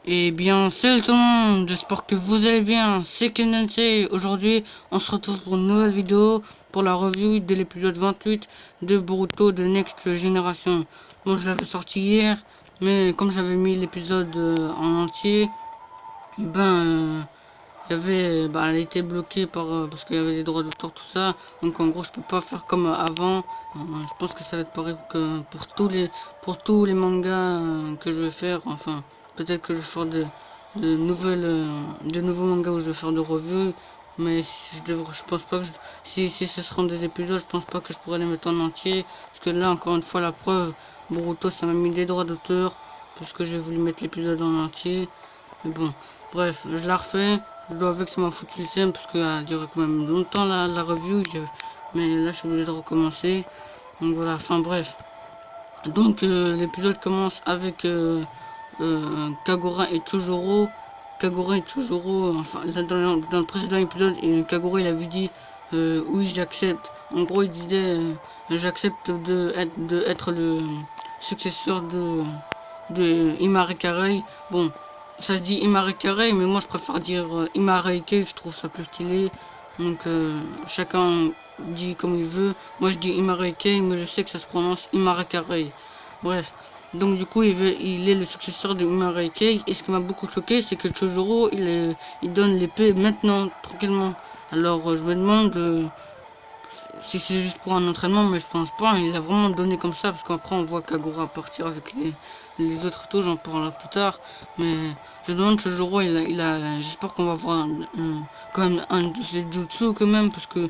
Eh bien, salut tout le monde, j'espère que vous allez bien, c'est Kenensei. Aujourd'hui, on se retrouve pour une nouvelle vidéo pour la review de l'épisode 28 de Boruto de Next Generation. Bon, je l'avais sorti hier, mais comme j'avais mis l'épisode en entier, eh ben, elle était bloquée parce qu'il y avait des droits d'auteur, tout ça. Donc en gros, je peux pas faire comme avant. Je pense que ça va être pareil que pour tous les mangas que je vais faire. Enfin, peut-être que je vais faire de nouveaux mangas où je vais faire de reviews. Mais je pense pas que si ce seront des épisodes, je pense pas que je pourrais les mettre en entier. Parce que là, encore une fois, la preuve, Boruto, ça m'a mis des droits d'auteur. Parce que j'ai voulu mettre l'épisode en entier. Mais bon, bref, je la refais. Je dois avouer que ça m'a foutu le seum parce qu'elle a duré quand même longtemps la review. Mais là, je suis obligé de recommencer. Donc voilà, enfin bref. Donc l'épisode commence avec Kagura et Chojuro. Kagura et Chojuro, enfin là, dans le précédent épisode, Kagura il avait dit oui j'accepte. En gros il disait j'accepte de être le successeur de Imare Carey. Bon, ça se dit Imare Carey, mais moi je préfère dire Imare Ikei, je trouve ça plus stylé. Donc chacun dit comme il veut. Moi je dis Imare Ikei, mais je sais que ça se prononce Imare Carey. Bref. Donc du coup il est le successeur de Imare Ikei. Et ce qui m'a beaucoup choqué, c'est que Chojuro il donne l'épée maintenant, tranquillement. Alors je me demande si c'est juste pour un entraînement, mais je pense pas. Il a vraiment donné comme ça, parce qu'après on voit Kagura partir avec les autres taux, j'en parlerai plus tard. Mais je me demande, Chojuro, j'espère qu'on va voir quand même un de ses jutsu quand même, parce que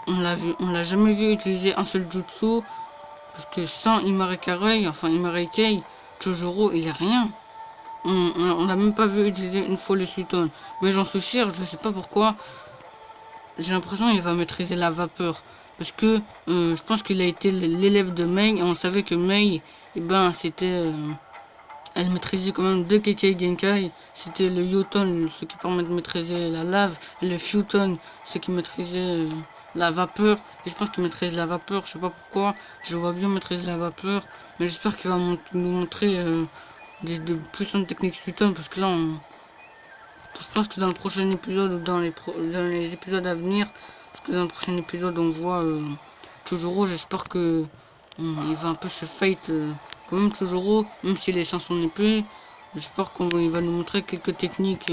on l'a jamais vu utiliser un seul jutsu, parce que sans Imare Carey, enfin Imare Ikei, Chojuro il est rien. On l'a même pas vu utiliser une fois le Suton. Mais j'en suis sûr, je sais pas pourquoi. J'ai l'impression qu'il va maîtriser la vapeur. Parce que je pense qu'il a été l'élève de Mei. Et on savait que Mei, eh ben, elle maîtrisait quand même deux Kekkei Genkai. C'était le Yoton, ce qui permet de maîtriser la lave. Et le Futon, ce qui maîtrisait la vapeur. Et je pense qu'il maîtrise la vapeur. Je sais pas pourquoi. Je vois bien maîtriser la vapeur. Mais j'espère qu'il va nous montrer de puissantes techniques Futon. Parce que là, je pense que dans le prochain épisode ou dans les épisodes à venir, parce que dans le prochain épisode on voit Chojuro, j'espère que il va un peu se fight quand même Chojuro, même s'il est sans son épée. J'espère qu'il va nous montrer quelques techniques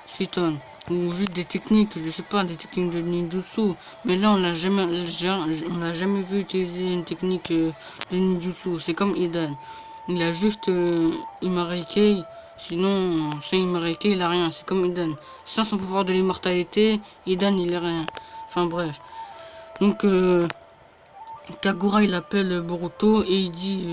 Suiton, ou juste des techniques, je sais pas, des techniques de ninjutsu. Mais là on l'a jamais vu utiliser une technique de ninjutsu. C'est comme Idan, il a juste Imare Ikei. Sinon, sans Imarike, il a rien. C'est comme Idan. Sans son pouvoir de l'immortalité, Idan, il est rien. Enfin bref. Donc, Kagura, il appelle Boruto et il dit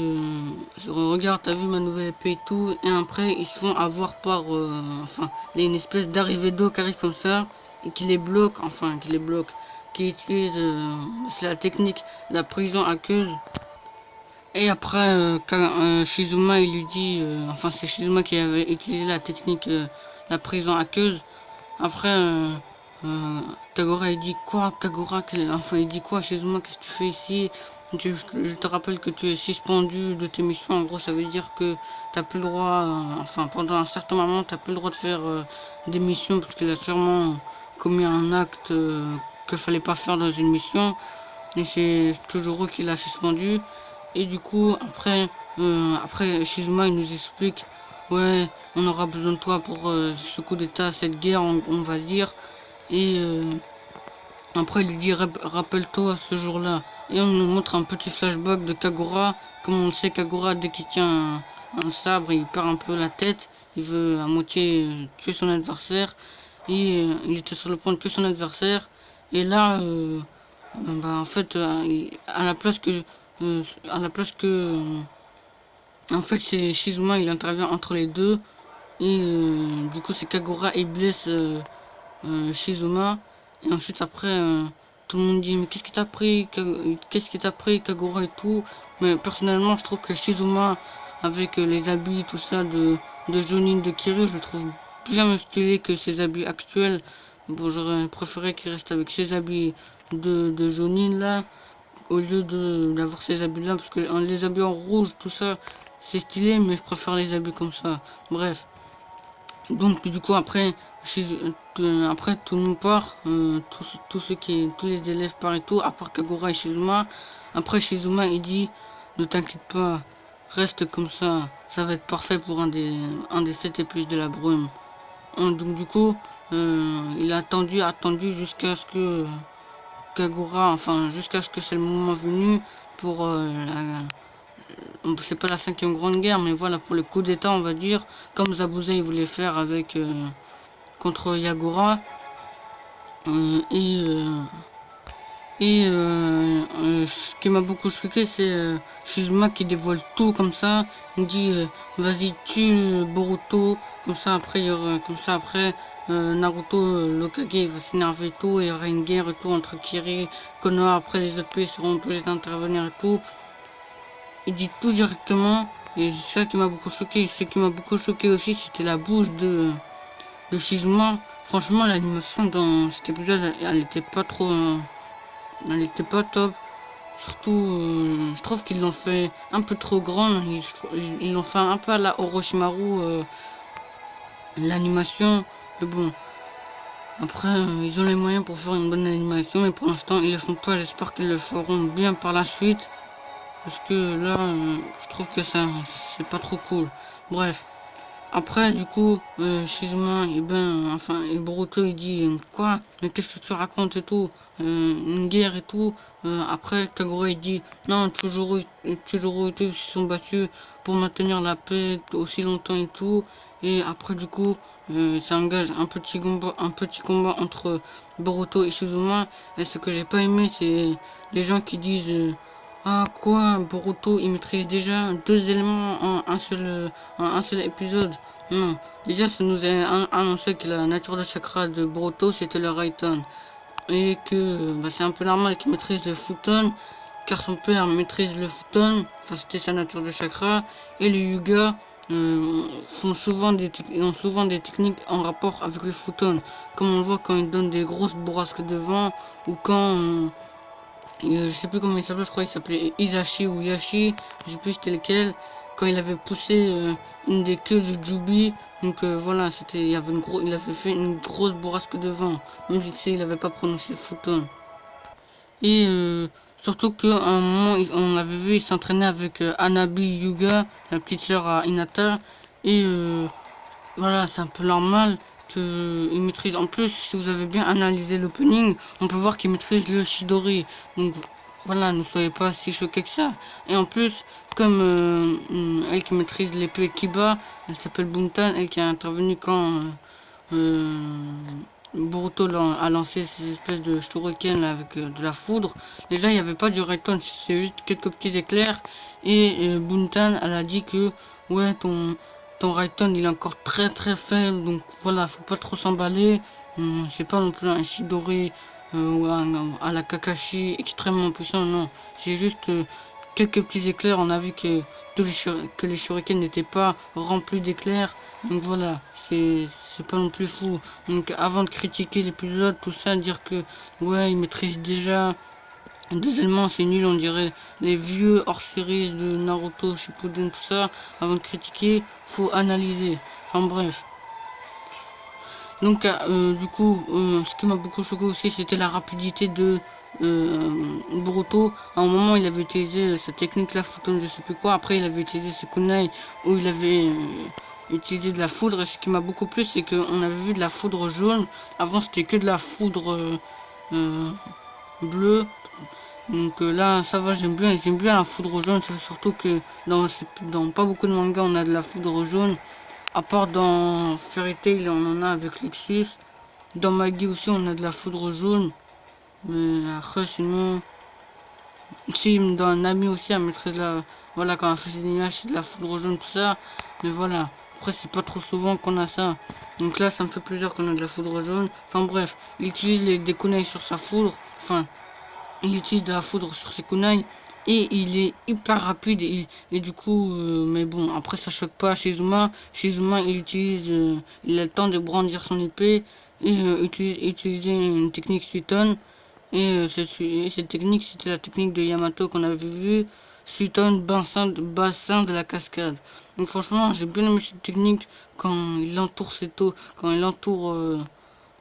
regarde, t'as vu ma nouvelle épée et tout. Et après, ils se font avoir par... enfin, il y a une espèce d'arrivée d'eau qui arrive comme ça. Et qui les bloque. Enfin, qui les bloque. Qui utilise... c'est la technique de la prison aqueuse. Et après, Shizuma, il lui dit, enfin c'est Shizuma qui avait utilisé la technique, la prison aqueuse. Après, Kagura, il dit quoi, Kagura, enfin il dit quoi, Shizuma, qu'est-ce que tu fais ici? Je te rappelle que tu es suspendu de tes missions. En gros, ça veut dire que t'as plus le droit, enfin pendant un certain moment, t'as plus le droit de faire des missions parce qu'il a sûrement commis un acte que fallait pas faire dans une mission. Et c'est toujours qui l'a suspendu. Et du coup, après Shizuma, il nous explique, ouais, on aura besoin de toi pour ce coup d'état, cette guerre, on va dire. Et après, il lui dit, rappelle-toi ce jour-là. Et on nous montre un petit flashback de Kagura. Comme on le sait, Kagura, dès qu'il tient un sabre, il perd un peu la tête. Il veut à moitié tuer son adversaire. Et il était sur le point de tuer son adversaire. Et là, bah, en fait, à la place que en fait c'est Shizuma, il intervient entre les deux. Et du coup c'est Kagura, il blesse Shizuma. Et ensuite après tout le monde dit mais qu'est-ce qui t'a pris, Kagura et tout. Mais personnellement je trouve que Shizuma avec les habits tout ça de Jonin de Kiri, je le trouve bien mieux stylé que ses habits actuels. Bon, j'aurais préféré qu'il reste avec ses habits de Jonin là, au lieu d'avoir ces habits là, parce que les habits en rouge tout ça c'est stylé, mais je préfère les habits comme ça. Bref, Donc du coup après après tout le monde part, tous les élèves partent et tout, à part Kagura et Shizuma. Après Shizuma il dit ne t'inquiète pas, reste comme ça va être parfait pour un des 7 épices de la brume. Donc du coup il a attendu jusqu'à ce que Kagura, enfin jusqu'à ce que c'est le moment venu pour c'est pas la 5e grande guerre, mais voilà, pour le coup d'état on va dire, comme Zabuza il voulait faire avec contre Yagura. Euh, et euh, ce qui m'a beaucoup choqué, c'est Shizuma qui dévoile tout comme ça. Il dit vas-y tue Boruto, comme ça après Naruto, l'Okage il va s'énerver et tout, et il y aura une guerre et tout entre Kiri, Konoha, après les autres pays seront obligés d'intervenir et tout. Il dit tout directement, et c'est ça qui m'a beaucoup choqué. Ce qui m'a beaucoup choqué aussi, c'était la bouche de Shizuma. Franchement, l'animation dans cet épisode, elle était pas trop, elle était pas top. Surtout, je trouve qu'ils l'ont fait un peu trop grande. Ils l'ont fait un peu à la Orochimaru, l'animation. Mais bon, après, ils ont les moyens pour faire une bonne animation, mais pour l'instant, ils le font pas. J'espère qu'ils le feront bien par la suite. Parce que là, je trouve que ça, c'est pas trop cool. Bref. Après, du coup, Shizuma, et Boruto, il dit, quoi? Mais qu'est-ce que tu racontes et tout? Une guerre et tout. Après, Kagura, il dit, non, toujours ils se sont battus pour maintenir la paix aussi longtemps et tout. Et après, du coup, ça engage un petit combat entre Boruto et Shizuma. Et ce que j'ai pas aimé, c'est les gens qui disent, ah quoi, Boruto, il maîtrise déjà 2 éléments en un seul épisode. Non, déjà ça nous a annoncé que la nature de chakra de Boruto c'était le Raiton. Et que c'est un peu normal qu'il maîtrise le Futon, car son père maîtrise le Futon, enfin c'était sa nature de chakra. Et les Yuga ont souvent des techniques en rapport avec le Futon. Comme on le voit quand ils donnent des grosses bourrasques de vent, ou quand... je sais plus comment il s'appelait, je crois qu'il s'appelait Isashi ou Yashi, je sais plus c'était lequel, quand il avait poussé une des queues de Jubi. Donc voilà, il avait fait une grosse bourrasque de vent, même si il n'avait pas prononcé Futon. Et surtout qu'à un moment, on avait vu, il s'entraînait avec Anabi Yuga, la petite sœur à Hinata, et voilà, c'est un peu normal qu'il maîtrise. En plus, si vous avez bien analysé l'opening, on peut voir qu'il maîtrise le Shidori. Donc voilà, ne soyez pas si choqués que ça. Et en plus, comme elle qui maîtrise l'épée Kiba, elle s'appelle Buntan, elle qui a intervenu quand euh, Boruto a lancé ces espèces de shuriken avec de la foudre. Déjà, il n'y avait pas du Raiton, c'est juste quelques petits éclairs. Et Buntan, elle a dit que ouais, ton Raiton il est encore très faible, donc voilà, faut pas trop s'emballer. C'est pas non plus un Shidori ou à la Kakashi extrêmement puissant, non. C'est juste quelques petits éclairs. On a vu que les shurikens n'étaient pas remplis d'éclairs. Donc voilà, c'est pas non plus fou. Donc avant de critiquer l'épisode, tout ça, dire que ouais, il maîtrise déjà. Deuxièmement, c'est nul, on dirait les vieux hors-série de Naruto, Shippuden, tout ça. Avant de critiquer, faut analyser. Enfin bref. Donc du coup, ce qui m'a beaucoup choqué aussi, c'était la rapidité de Boruto. À un moment, il avait utilisé sa technique la Futon, je sais plus quoi. Après, il avait utilisé ses kunai où il avait utilisé de la foudre. Et ce qui m'a beaucoup plu, c'est qu'on avait vu de la foudre jaune. Avant, c'était que de la foudre bleue. Donc là, ça va, j'aime bien la foudre jaune. Surtout que dans pas beaucoup de mangas, on a de la foudre jaune. À part dans Fairy Tail, on en a avec Lexus. Dans Maggie aussi, on a de la foudre jaune. Mais après, sinon... Si, dans un ami aussi, elle mettrait de la... Voilà, quand elle fait ses images, c'est de la foudre jaune, tout ça. Mais voilà. Après, c'est pas trop souvent qu'on a ça. Donc là, ça me fait plaisir qu'on a de la foudre jaune. Enfin bref, il utilise des kunai sur sa foudre. Enfin, il utilise de la foudre sur ses kunai. Et il est hyper rapide et du coup, mais bon, après ça choque pas Shizuma. Shizuma, il a le temps de brandir son épée et utiliser une technique Suiton. Et cette technique, c'était la technique de Yamato qu'on avait vu. suite à un bassin de la cascade. Donc franchement, j'ai bien aimé cette technique quand il entoure quand il entoure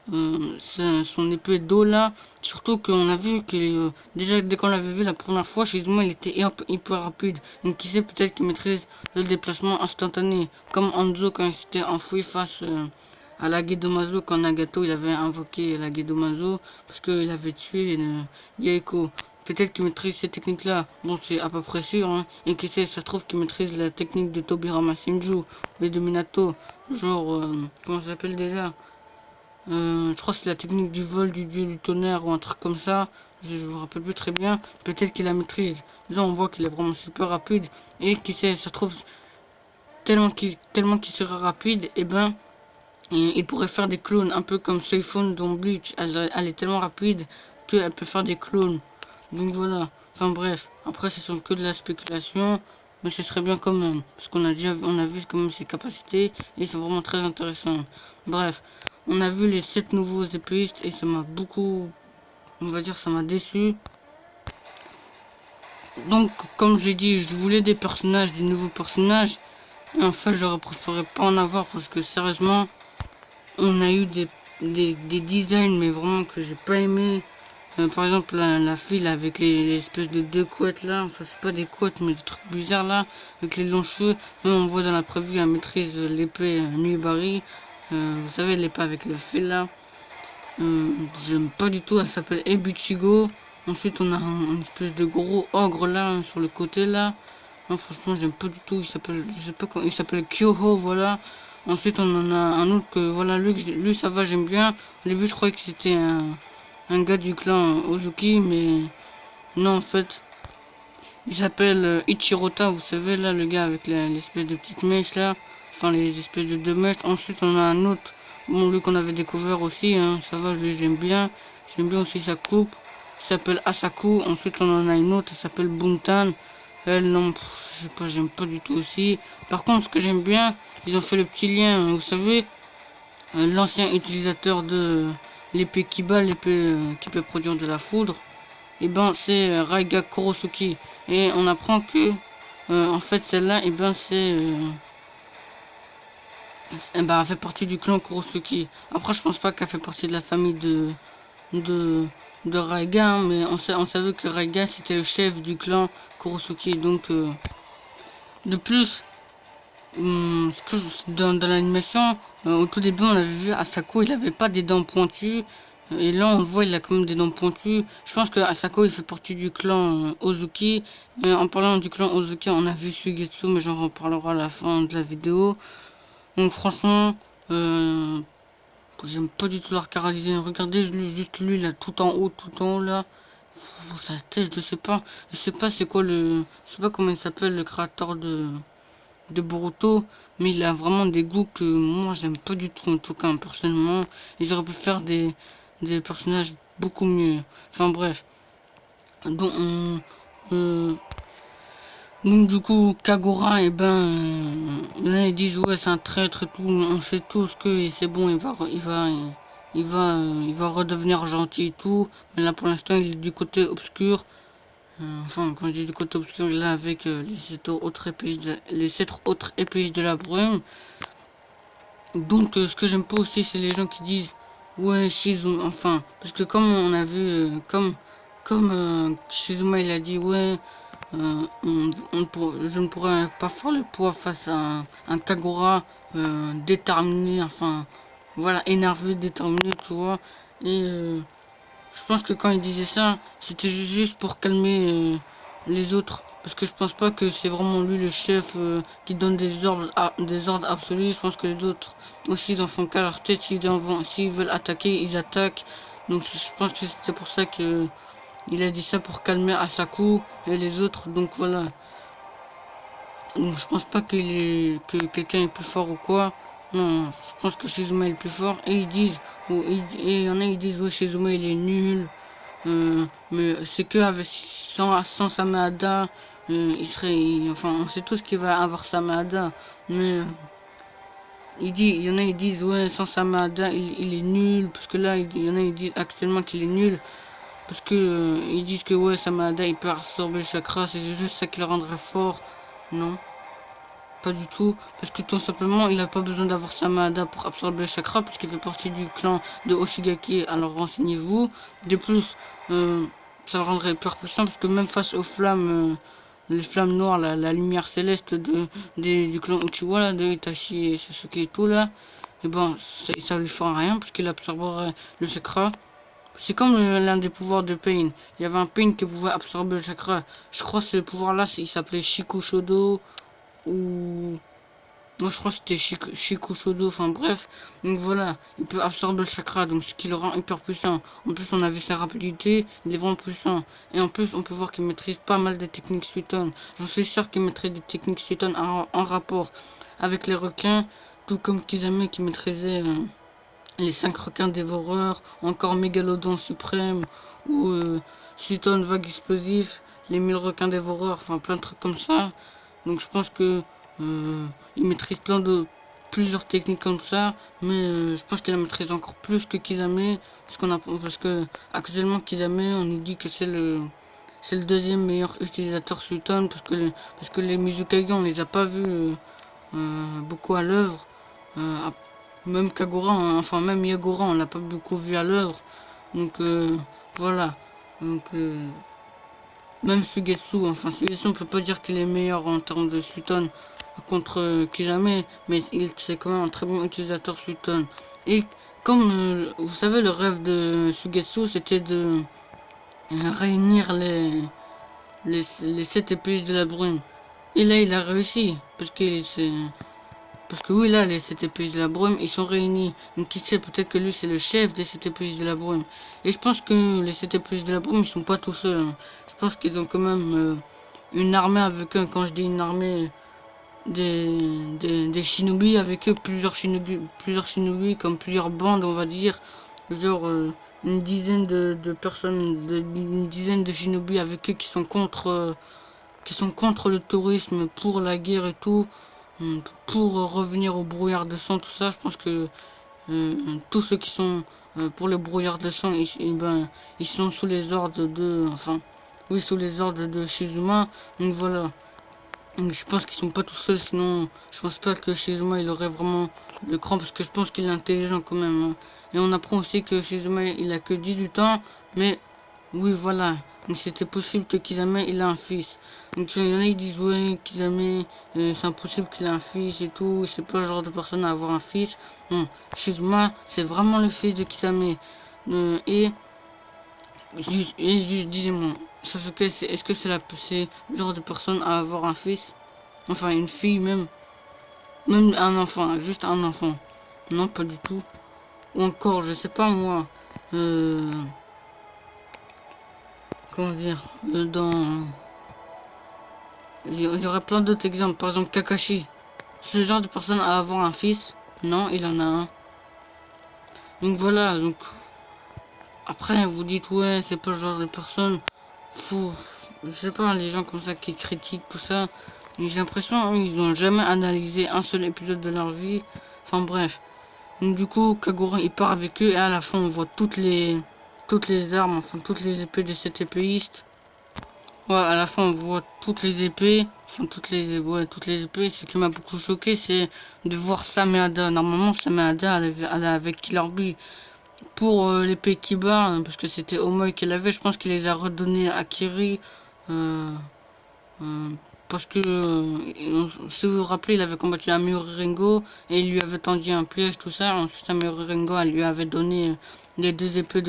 son épée d'eau là. Surtout qu'on a vu que déjà dès qu'on l'avait vu la première fois, Shizuma il était hyper rapide. Donc qui sait, peut-être qu'il maîtrise le déplacement instantané. Comme Hanzo quand il s'était enfoui face à la Gedomazo, quand Nagato il avait invoqué la Gedomazo parce qu'il avait tué Yaeko. Peut-être qu'il maîtrise ces techniques-là. Bon, c'est à peu près sûr. Hein. Et qui sait, ça se trouve qu'il maîtrise la technique de Tobirama Shinju et de Minato. Genre, comment ça s'appelle déjà? Je crois que c'est la technique du vol du dieu du tonnerre ou un truc comme ça. Je me rappelle plus très bien. Peut-être qu'il la maîtrise. Là, on voit qu'il est vraiment super rapide. Et qui sait, ça se trouve, tellement qu'il sera rapide, et ben, il pourrait faire des clones. Un peu comme Seifon dans Bleach. Elle est tellement rapide qu'elle peut faire des clones. Donc voilà. Enfin bref. Après, ce sont que de la spéculation. Mais ce serait bien quand même. Parce qu'on a vu quand même ses capacités. Et c'est vraiment très intéressant. Bref. On a vu les 7 nouveaux épéistes et ça m'a beaucoup, on va dire, ça m'a déçu. Donc, comme j'ai dit, je voulais des nouveaux personnages. Et en fait, j'aurais préféré pas en avoir parce que sérieusement, on a eu des designs, mais vraiment que j'ai pas aimé. Par exemple, la fille là, avec les espèces de deux couettes là, enfin, c'est pas des couettes, mais des trucs bizarres là, avec les longs cheveux. Même on voit dans la prévue, elle maîtrise l'épée Nuibari. Vous savez, l'épée avec le fil là. J'aime pas du tout, elle s'appelle Ebichigo. Ensuite, on a une espèce de gros ogre là, hein, sur le côté là. Non, franchement, j'aime pas du tout. Il s'appelle, je sais pas comment, il s'appelle Kyoho, voilà. Ensuite, on en a un autre que, voilà, lui ça va, j'aime bien. Au début, je croyais que c'était un gars du clan Ozuki, mais non, en fait, il s'appelle Ichirota, vous savez, là, le gars avec l'espèce de petite mèche là. Enfin, les espèces de deux mèches. Ensuite, on a un autre. Bon, lui qu'on avait découvert aussi, hein, ça va, lui j'aime bien. J'aime bien aussi sa coupe. Il s'appelle Asaku. Ensuite, on en a une autre, elle s'appelle Buntan. Elle, non, je sais pas, j'aime pas du tout aussi. Par contre, ce que j'aime bien, ils ont fait le petit lien, vous savez, l'ancien utilisateur de l'épée Kiba, l'épée qui peut produire de la foudre. Et ben, c'est Raiga Kurosuki. Et on apprend que, en fait, celle-là, et ben, elle fait partie du clan Kurosuki. Après, je pense pas qu'elle fait partie de la famille de, de Raiga, hein, mais on savait que Raiga c'était le chef du clan Kurosuki. Donc, de plus, dans l'animation, au tout début, on avait vu Asako, il avait pas des dents pointues. Et là, on le voit, il a quand même des dents pointues. Je pense que Asako, il fait partie du clan Ozuki. Mais en parlant du clan Ozuki, on a vu Suigetsu, mais j'en reparlerai à la fin de la vidéo. Donc franchement, j'aime pas du tout leur car design. Regardez, juste lui là, tout en haut là. Sa tête, je sais pas c'est quoi je sais pas comment il s'appelle le créateur de Boruto, mais il a vraiment des goûts que moi j'aime pas du tout en tout cas personnellement. Ils auraient pu faire des personnages beaucoup mieux. Enfin bref, donc donc du coup, Kagura, et ben, là ils disent ouais c'est un traître et tout, on sait tous que c'est bon, il va redevenir gentil et tout, mais là pour l'instant il est du côté obscur. Enfin, quand je dis du côté obscur, là avec les 7 autres épices de la brume. Donc ce que j'aime pas aussi, c'est les gens qui disent ouais Shizuma, enfin, parce que comme on a vu, comme Shizuma il a dit ouais. Je ne pourrais pas faire le poids face à un Kagura déterminé, enfin voilà, énervé, déterminé, tu vois. Et je pense que quand il disait ça, c'était juste pour calmer les autres. Parce que je pense pas que c'est vraiment lui le chef qui donne des ordres absolus. Je pense que les autres aussi ils en font qu'à leur tête. S'ils veulent attaquer, ils attaquent. Donc je pense que c'était pour ça que il a dit ça pour calmer Asaku et les autres, donc voilà. Donc, je pense pas que quelqu'un est plus fort ou quoi. Non, je pense que Shizuma est le plus fort. Et ils disent, et il y en a ils disent ouais Shizuma il est nul. Mais c'est que avec sans Samehada, enfin on sait tous qu'il va avoir Samehada. Mais il y en a ils disent ouais sans Samehada il est nul. Parce que là il y en a ils disent actuellement qu'il est nul. parce que ils disent que ouais, Samada il peut absorber le chakra, c'est juste ça qui le rendrait fort. Non, pas du tout, parce que tout simplement il n'a pas besoin d'avoir Samada pour absorber le chakra, puisqu'il fait partie du clan de Hoshigaki, alors renseignez-vous. De plus, ça le rendrait hyper puissant, parce que même face aux flammes, les flammes noires, la lumière céleste du clan Uchiwa, là, de Itachi et Sasuke et tout là, et ben ça lui fera rien, parce qu'il absorberait le chakra. C'est comme l'un des pouvoirs de Pain. Il y avait un Pain qui pouvait absorber le chakra. Je crois que ce pouvoir-là, il s'appelait Shikushodo. Ou... Moi, je crois que c'était Shikushodo. Enfin bref. Donc voilà. Il peut absorber le chakra. Donc ce qui le rend hyper puissant. En plus, on a vu sa rapidité. Il est vraiment puissant. Et en plus, on peut voir qu'il maîtrise pas mal de techniques Suiton. J'en suis sûr qu'il maîtrise des techniques Suiton en rapport avec les requins. Tout comme Kizame qui maîtrisait... les 5 requins dévoreurs, encore Mégalodon suprême, ou Suiton vague explosif, les 1000 requins dévoreurs, enfin plein de trucs comme ça. Donc je pense que il maîtrise plusieurs techniques comme ça, mais je pense qu'il la maîtrise encore plus que Kizame, parce que actuellement Kizame, on nous dit que c'est le deuxième meilleur utilisateur Suiton, parce que les Mizukage on les a pas vus beaucoup à l'œuvre. Même Kagura, enfin même Yagura, on l'a pas beaucoup vu à l'œuvre. Donc voilà. Donc même Sugetsu, enfin Sugetsu on peut pas dire qu'il est meilleur en termes de Suiton contre Kizame, mais c'est quand même un très bon utilisateur Suiton. Et comme vous savez, le rêve de Sugetsu c'était de réunir les 7 épices de la brume. Et là il a réussi, parce que oui, là, les 7 épices de la brume, ils sont réunis. Donc qui sait, peut-être que lui, c'est le chef des 7 épices de la brume. Et je pense que les 7 épices de la brume, ils sont pas tout seuls. Hein. Je pense qu'ils ont quand même une armée avec eux. Quand je dis une armée, des shinobi avec eux, plusieurs shinobi, comme plusieurs bandes, on va dire. Genre une dizaine de personnes, une dizaine de shinobi avec eux qui sont contre le tourisme, pour la guerre et tout. Pour revenir au brouillard de sang, tout ça, je pense que tous ceux qui sont pour le brouillard de sang, ils sont sous les ordres enfin, oui, sous les ordres de Shizuma. Donc voilà. Donc, je pense qu'ils sont pas tout seuls, sinon je pense pas que Shizuma il aurait vraiment le cran, parce que je pense qu'il est intelligent quand même. Hein. Et on apprend aussi que Shizuma il a que 18 ans, mais oui, voilà. Donc c'était possible que Kizame il a un fils. Donc il y en a qui disent ouais, Kizame c'est impossible qu'il ait un fils et tout, c'est pas le genre de personne à avoir un fils. Non, Shizuma c'est vraiment le fils de Kizame. Et juste dis-moi, Sasuke, est-ce que c'est le genre de personne à avoir un fils? Enfin une fille même. Même un enfant, juste un enfant. Non, pas du tout. Ou encore, je sais pas moi. Comment dire, il y aurait plein d'autres exemples. Par exemple, Kakashi. C'est le genre de personne à avoir un fils. Non, il en a un. Donc voilà, donc après vous dites ouais, c'est pas le genre de personne. Faut, je sais pas, les gens comme ça qui critiquent tout ça. J'ai l'impression hein, ils ont jamais analysé un seul épisode de leur vie. Enfin bref. Donc du coup, Kagura il part avec eux et à la fin on voit toutes les armes, enfin toutes les épées de cet épéiste. Ouais, à la fin on voit toutes les épées, enfin toutes les épées. Ce qui m'a beaucoup choqué, c'est de voir Sameada. Normalement, Sameada, elle est avec Killer Bee pour l'épée Kiba, hein, parce que c'était Omoi qui l'avait. Je pense qu'il les a redonnés à Kiri, euh, euh, parce que si vous vous rappelez, il avait combattu Amuri Rengo et il lui avait tendu un piège, tout ça. Ensuite, Amuri Rengo, elle lui avait donné les deux épées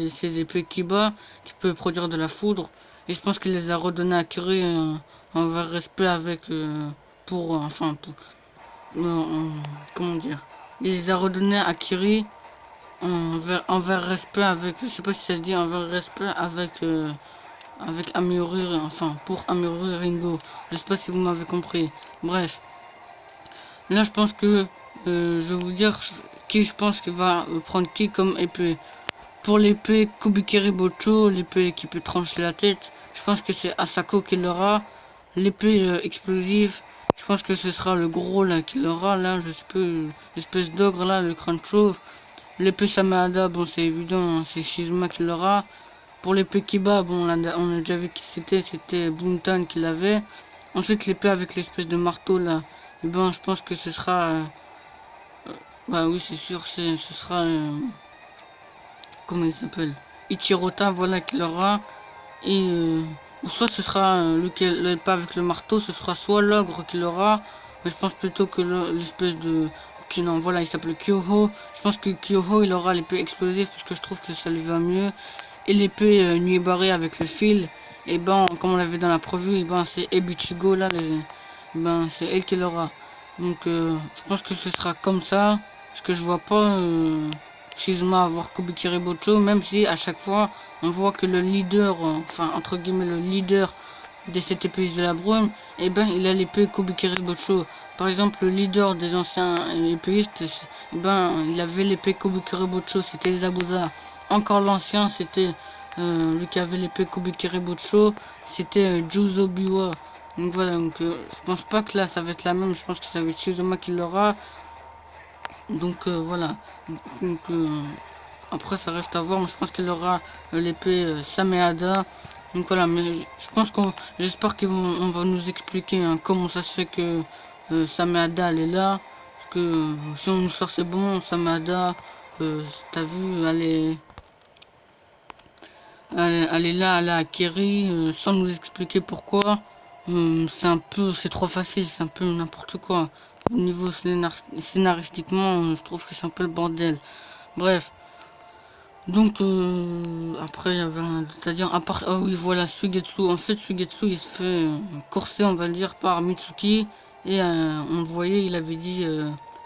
ces épées Kiba qui peut produire de la foudre. Et je pense qu'il les a redonnés à Kiri envers respect avec enfin comment dire, il les a redonnés à Kiri envers respect avec, je sais pas si ça se dit, envers respect avec Amuri, enfin pour Amuri Ringo. Je sais pas si vous m'avez compris. Bref, là je pense que je vais vous dire qui je pense qu'il va prendre qui comme épée. Pour l'épée Kubikeri Bocho, l'épée qui peut trancher la tête, je pense que c'est Asako qui l'aura. L'épée explosive, je pense que ce sera le gros là qui l'aura, là, je sais pas, l'espèce d'ogre là, le crâne chauve. L'épée Sameada, bon c'est évident, hein, c'est Shizuma qui l'aura. Pour l'épée Kiba, bon on a déjà vu qui c'était Buntan qui l'avait. Ensuite l'épée avec l'espèce de marteau là, et ben je pense que ce sera... bah oui c'est sûr, ce sera... comment il s'appelle, Ichirota, voilà qui l'aura. Et ou soit ce sera l'épée avec le marteau, ce sera soit l'ogre qui l'aura, mais je pense plutôt que l'espèce de... non, voilà, il s'appelle Kyoho. Je pense que Kyoho il aura l'épée explosive parce que je trouve que ça lui va mieux. Et l'épée nuit barrée avec le fil, et ben comme on l'avait dans la preview, et ben c'est Ebichigo là, ben c'est elle qui l'aura. Donc je pense que ce sera comme ça, parce que je vois pas Shizuma avoir Kubikiri Bocho, même si à chaque fois on voit que le leader, enfin entre guillemets le leader des 7 épéistes de la brume, et ben il a l'épée Kubikiri Bocho. Par exemple le leader des anciens épéistes, ben il avait l'épée Kubikiri Bocho, c'était les Zabuza. Encore l'ancien, c'était lui qui avait l'épée Kubikiri Bocho, c'était Juzo Biwa. Donc voilà, donc je pense pas que là ça va être la même, je pense que ça va être Shizuma qui l'aura. Donc voilà. Donc, après ça reste à voir, mais je pense qu'il aura l'épée Sameada. Donc voilà, mais je pense j'espère on va nous expliquer hein, comment ça se fait que Sameada elle est là. Parce que si on nous sort c'est bon, Sameada, t'as vu, elle est là, elle a acquéri, sans nous expliquer pourquoi. C'est trop facile, c'est un peu n'importe quoi. Au niveau scénaristiquement, je trouve que c'est un peu le bordel. Bref. Donc, après, il y avait rien d'autre à dire. À part, ah oui, voilà, Suigetsu. En fait, Suigetsu, il se fait corser, on va le dire, par Mitsuki. Et on le voyait, il avait dit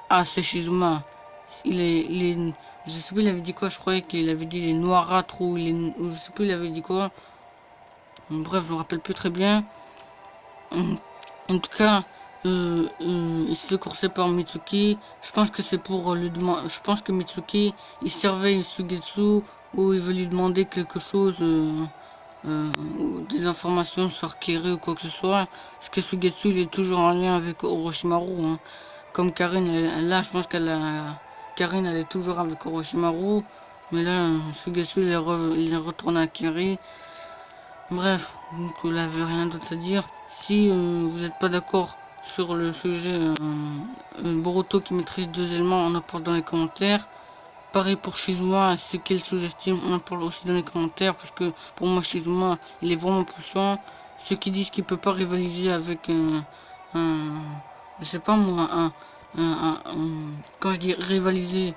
ah, c'est Shizuma. Je sais plus, il avait dit quoi. Je croyais qu'il avait dit les noirâtres ou je sais plus, il avait dit quoi. Bref, je me rappelle plus très bien. En tout cas, il se fait courser par Mitsuki. Je pense que c'est pour lui demander. Je pense que Mitsuki il surveille Sugetsu ou il veut lui demander quelque chose, ou des informations sur Kiri ou quoi que ce soit. Parce que Sugetsu il est toujours en lien avec Orochimaru. Hein. Comme Karine, là je pense Karine elle est toujours avec Orochimaru. Mais là, Sugetsu il est retourné à Kiri. Bref, donc il n'avait rien d'autre à dire. Si vous n'êtes pas d'accord sur le sujet Boruto qui maîtrise 2 éléments, on en parle dans les commentaires. Pareil pour Shizuma, ce qu'il sous-estime, on en parle aussi dans les commentaires. Parce que pour moi Shizuma, il est vraiment puissant. Ceux qui disent qu'il peut pas rivaliser avec je sais pas moi, quand je dis rivaliser,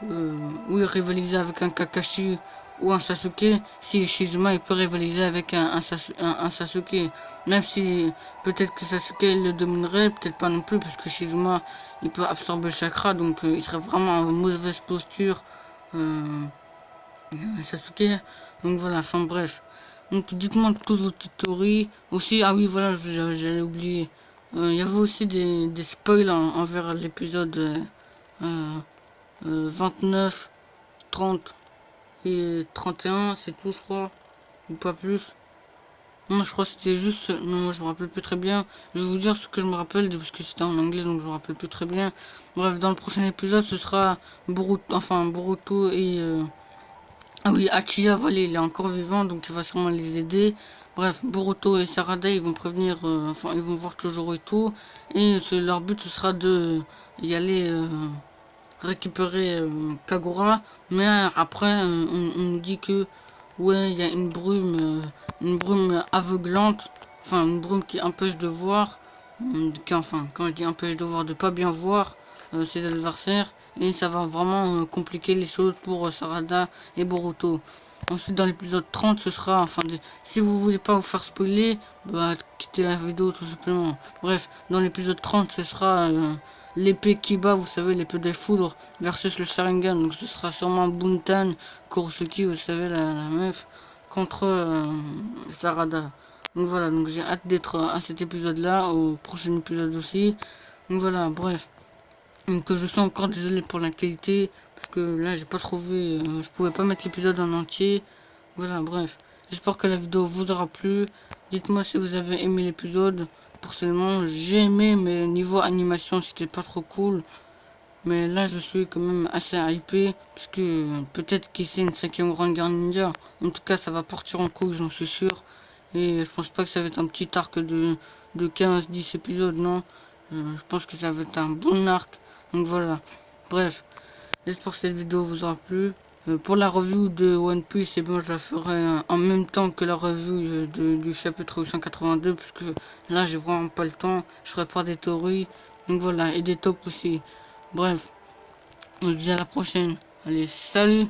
oui, rivaliser avec un Kakashi ou un Sasuke, si Shizuma il peut rivaliser avec un Sasuke, même si peut-être que Sasuke le dominerait, peut-être pas non plus, parce que Shizuma il peut absorber le chakra, donc il serait vraiment en mauvaise posture, Sasuke. Donc voilà, enfin bref. Donc dites-moi toutes vos petites théories. Aussi, ah oui, voilà, j'allais oublier. Il y avait aussi des spoils envers l'épisode 29, 30 et 31, c'est tout, je crois, ou pas plus. Non, je crois que c'était juste... Non, moi je me rappelle plus très bien. Je vais vous dire ce que je me rappelle, parce que c'était en anglais, donc je me rappelle plus très bien. Bref, dans le prochain épisode, ce sera Boruto et... Ah oui, Hachiya, voilà, il est encore vivant, donc il va sûrement les aider. Bref, Boruto et Sarada, ils vont prévenir... enfin, ils vont voir Chojuro et tout. Et leur but, ce sera de y aller... récupérer Kagura, mais après on nous dit que ouais il y a une brume aveuglante, enfin une brume qui empêche de voir, enfin quand je dis empêche de voir, de pas bien voir ses adversaires, et ça va vraiment compliquer les choses pour Sarada et Boruto. Ensuite dans l'épisode 30 ce sera, enfin si vous voulez pas vous faire spoiler, bah quittez la vidéo tout simplement. Bref, dans l'épisode 30 ce sera l'épée Kiba, vous savez, l'épée des foudres versus le Sharingan. Donc ce sera sûrement Buntan Kurosuki, vous savez, la meuf, contre Sarada. Donc voilà, donc j'ai hâte d'être à cet épisode-là, au prochain épisode aussi. Donc voilà, bref. Donc je suis encore désolé pour la qualité, parce que là j'ai pas trouvé, je pouvais pas mettre l'épisode en entier. Voilà, bref. J'espère que la vidéo vous aura plu. Dites-moi si vous avez aimé l'épisode. Personnellement, j'ai aimé, mais niveau animation, c'était pas trop cool. Mais là, je suis quand même assez hypé, parce que peut-être qu'il c'est une 5e grande guerre ninja. En tout cas, ça va partir en couille, j'en suis sûr. Et je pense pas que ça va être un petit arc de 15-10 épisodes, non. Je pense que ça va être un bon arc. Donc voilà. Bref, j'espère que cette vidéo vous aura plu. Pour la review de One Piece, et bon, je la ferai en même temps que la review du chapitre 882, parce que là, j'ai vraiment pas le temps. Je ferai pas des théories. Donc voilà, et des tops aussi. Bref, on se dit à la prochaine. Allez, salut!